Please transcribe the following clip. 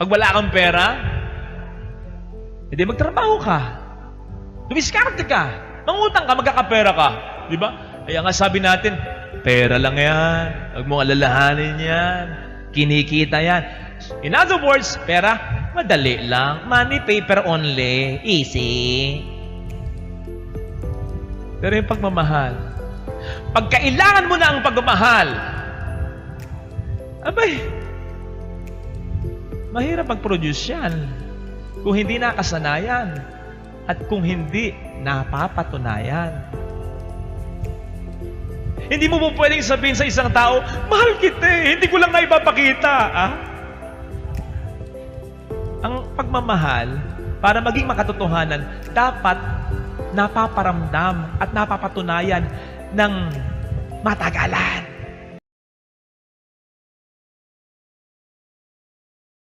Pag wala kang pera, hindi magtrabaho ka. Dumiskarte ka. Mangutang ka, magkakapera ka. Di ba? Kaya nga sabi natin, pera lang yan. Huwag mong alalahanin yan. Kinikita yan. In other words, pera, madali lang. Money, paper only. Easy. Pero yung pagmamahal, pag kailangan mo na ang pagmamahal, abay, mahirap mag-produce yan kung hindi nakasanayan at kung hindi napapatunayan. Hindi mo po pwedeng sabihin sa isang tao, mahal kita eh, hindi ko lang naipapakita. Ang pagmamahal, para maging makatotohanan, dapat napaparamdam at napapatunayan ng matagalan.